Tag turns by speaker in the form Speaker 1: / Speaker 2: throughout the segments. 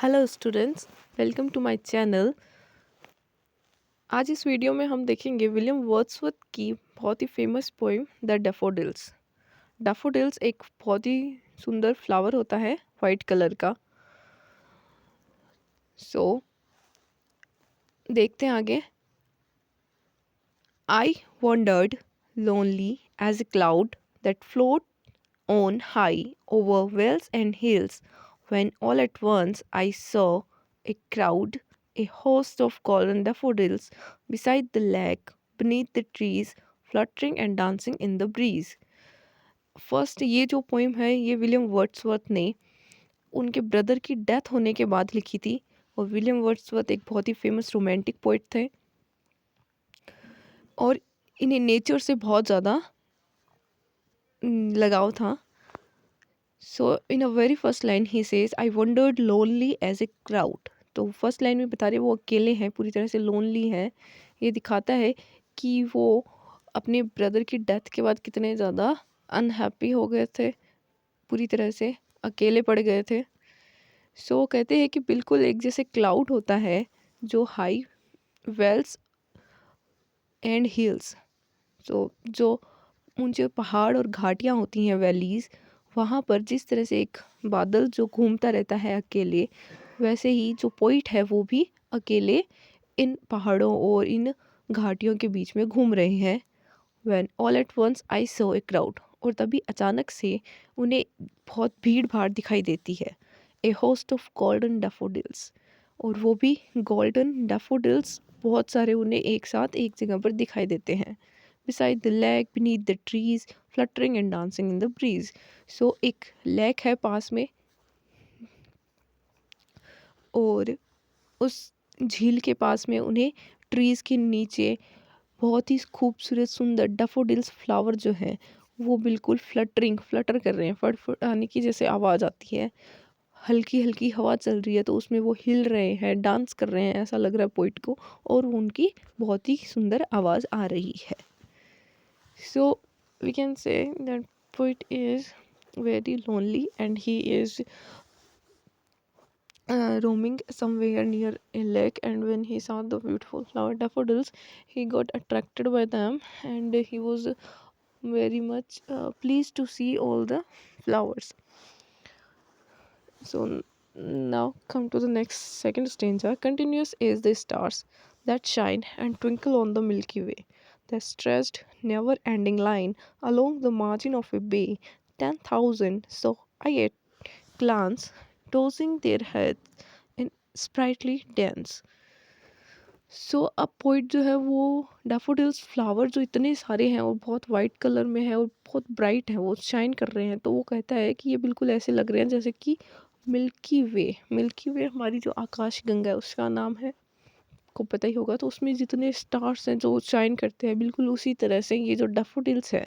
Speaker 1: Hello students, welcome to my channel. आज इस video में हम देखेंगे विलियम वर्ड्सवर्थ की बहुत ही famous poem the daffodils. Daffodils एक बहुत ही सुंदर फ्लावर होता है वाइट कलर का। सो देखते हैं आगे। I wandered lonely as a cloud that float on high over vales and hills, when all at once I saw a crowd, a host of golden daffodils beside the lake, beneath the trees, fluttering and dancing in the breeze. First ये जो poem है ये William Wordsworth ने उनके brother की death होने के बाद लिखी थी। और विलियम वर्ड्सवर्थ एक बहुत ही फेमस रोमांटिक पोइट थे और इन्हें नेचर से बहुत ज़्यादा लगाव था। So in a very first line ही says I wandered lonely as a crowd. तो फर्स्ट लाइन में बता रहे वो अकेले हैं, पूरी तरह से लोनली हैं। ये दिखाता है कि वो अपने ब्रदर की डेथ के बाद कितने ज़्यादा अनहैप्पी हो गए थे, पूरी तरह से अकेले पड़ गए थे। सो कहते हैं कि बिल्कुल एक जैसे क्लाउड होता है जो हाई वेल्स एंड हिल्स, सो जो ऊंचे पहाड़ और घाटियाँ होती हैं वैलीज़, वहाँ पर जिस तरह से एक बादल जो घूमता रहता है अकेले, वैसे ही जो पोइट है वो भी अकेले इन पहाड़ों और इन घाटियों के बीच में घूम रहे हैं। When all at once I saw a crowd, और तभी अचानक से उन्हें बहुत भीड़ भाड़ दिखाई देती है। A host of golden daffodils, और वो भी गोल्डन डैफोडिल्स बहुत सारे उन्हें एक साथ एक जगह पर दिखाई देते हैं। Beside the lake, beneath the trees, fluttering and dancing in the breeze. So एक लेक है पास में और उस झील के पास में उन्हें ट्रीज़ के नीचे बहुत ही खूबसूरत सुंदर डैफोडिल्स फ्लावर जो हैं वो बिल्कुल फ्लटर कर रहे हैं। फड़फड़ाने की जैसे आवाज़ आती है, हल्की हल्की हवा चल रही है तो उसमें वो हिल रहे हैं, डांस कर रहे हैं, ऐसा लग रहा है पोइट को। और उनकी बहुत ही सुंदर आवाज़ आ रही है। So we can say that poet is very lonely and he is roaming somewhere near a lake, and when he saw the beautiful flower daffodils he got attracted by them, and he was very much pleased to see all the flowers. So now come to the next second stanza. Continuous is the stars that shine and twinkle on the Milky Way, the stretched never ending line along the margin of a bay, 10,000 so I at glance, tossing their heads in sprightly dance. सो अब poet जो है वो daffodils flower जो इतने सारे हैं और बहुत वाइट कलर में है और बहुत ब्राइट है, वो शाइन कर रहे हैं, तो वो कहता है कि ये बिल्कुल ऐसे लग रहे हैं जैसे कि मिल्की वे हमारी जो आकाश गंगा है उसका नाम है, को पता ही होगा। तो उसमें जितने स्टार्स हैं जो शाइन करते हैं, बिल्कुल उसी तरह से ये जो डैफोडिल्स हैं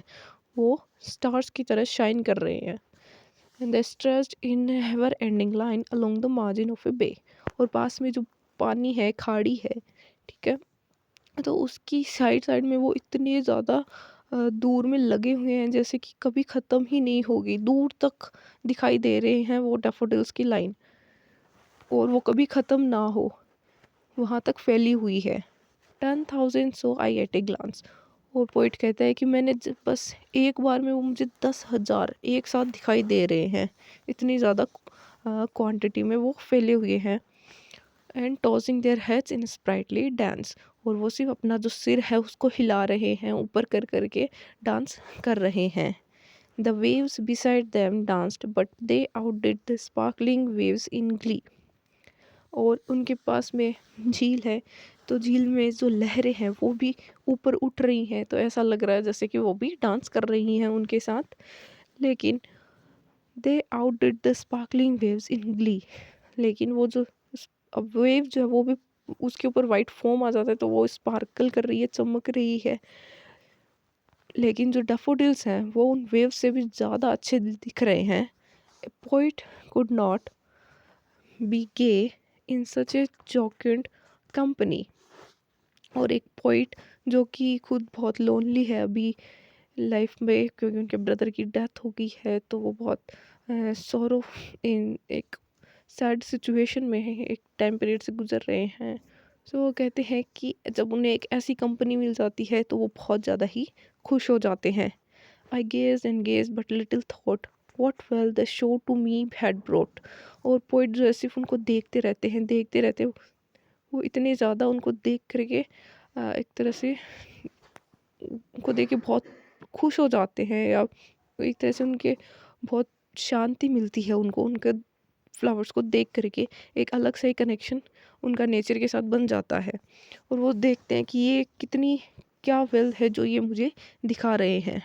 Speaker 1: वो स्टार्स की तरह शाइन कर रहे हैं। And they stretched in a never ending line along the margin of a bay, और पास में जो पानी है, खाड़ी है, ठीक है, तो उसकी साइड साइड में वो इतने ज़्यादा दूर में लगे हुए हैं जैसे कि कभी ख़त्म ही नहीं होगी, दूर तक दिखाई दे रहे हैं वो डैफोडिल्स की लाइन, और वो कभी ख़त्म ना हो, वहाँ तक फैली हुई है। 10,000 सो आई एट ए ग्लांस, और पोइट कहता है कि बस एक बार में वो मुझे 10,000 एक साथ दिखाई दे रहे हैं, इतनी ज़्यादा क्वांटिटी में वो फैले हुए हैं। And tossing their heads in sprightly dance, और वो सिर्फ अपना जो सिर है उसको हिला रहे हैं, ऊपर कर करके डांस कर रहे हैं। The waves beside them danced but they outdid the sparkling waves in glee, और उनके पास में झील है तो झील में जो लहरें हैं वो भी ऊपर उठ रही हैं, तो ऐसा लग रहा है जैसे कि वो भी डांस कर रही हैं उनके साथ। लेकिन they outdid the sparkling waves in glee, लेकिन वो जो अब वेव जो है वो भी, उसके ऊपर वाइट फोम आ जाता है तो वो स्पार्कल कर रही है, चमक रही है। लेकिन जो डैफोडिल्स हैं वो उन वेव से भी ज़्यादा अच्छे दिख रहे हैं। A poet could not be gay in such a jocund company, और एक पोइट जो कि खुद बहुत लोनली है अभी लाइफ में, क्योंकि उनके ब्रदर की डेथ हो गई है, तो वो बहुत सॉरो इन एक सैड सिचुएशन में हैं, एक टाइम पीरियड से गुजर रहे हैं। सो वो कहते हैं कि जब उन्हें एक ऐसी कंपनी मिल जाती है तो वो बहुत ज़्यादा ही खुश हो जाते हैं। I gaze and gaze but little thought what wealth the show to me had brought. और पोइट जो है सिर्फ उनको देखते रहते हैं। वो इतने ज़्यादा उनको देख करके एक तरह से उनको देख के बहुत खुश हो जाते हैं, या एक तरह से उनके बहुत शांति मिलती है उनको, उनके फ्लावर्स को देख करके एक अलग से ही कनेक्शन उनका नेचर के साथ बन जाता है। और वो देखते हैं कि ये कितनी क्या वेल्थ है जो ये मुझे दिखा रहे हैं।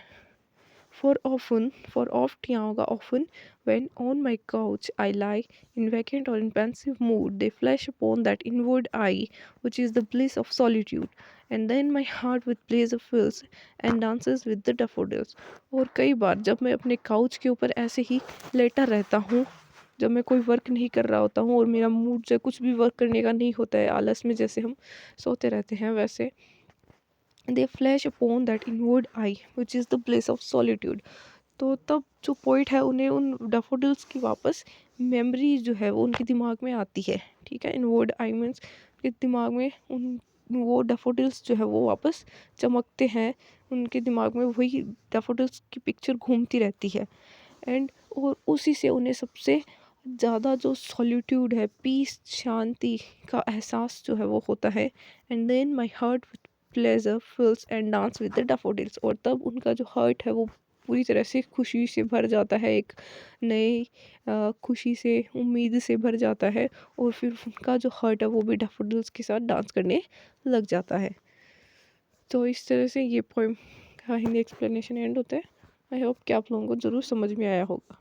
Speaker 1: For oft Yaga often, when on my couch I lie in vacant or in pensive mood, they flash upon that inward eye, which is the bliss of solitude. And then my heart with pleasure fills and dances with the daffodils. और कई बार जब मैं अपने couch के ऊपर ऐसे ही लेटा रहता हूँ, जब मैं कोई वर्क नहीं कर रहा होता हूँ और मेरा मूड जो है कुछ भी वर्क करने का नहीं होता है, आलस में जैसे हम सोते रहते हैं वैसे, दे flash upon that inward I which is the place of solitude. तो तब जो पोइट है उन्हें उन डैफोडिल्स की वापस मेमोरी जो है वो उनके दिमाग में आती है। ठीक है, इनवर्ड आई मीन्स के दिमाग में उन वो डैफोडिल्स जो है वो वापस चमकते हैं, उनके दिमाग में वही डैफोडिल्स की पिक्चर घूमती रहती है। एंड और उसी से उन्हें सबसे ज़्यादा जो सॉलिट्यूड है, पीस, शांति का एहसास जो है वो होता है। And then my heart with pleasure fills and dance with the daffodils. और तब उनका जो हार्ट है वो पूरी तरह से खुशी से भर जाता है, एक नई खुशी से, उम्मीद से भर जाता है। और फिर उनका जो हार्ट है वो भी डैफोडिल्स के साथ डांस करने लग जाता है। तो इस तरह से ये पोएम का हिंदी एक्सप्लेनेशन एंड होता है। आई होप कि आप लोगों को ज़रूर समझ में आया होगा।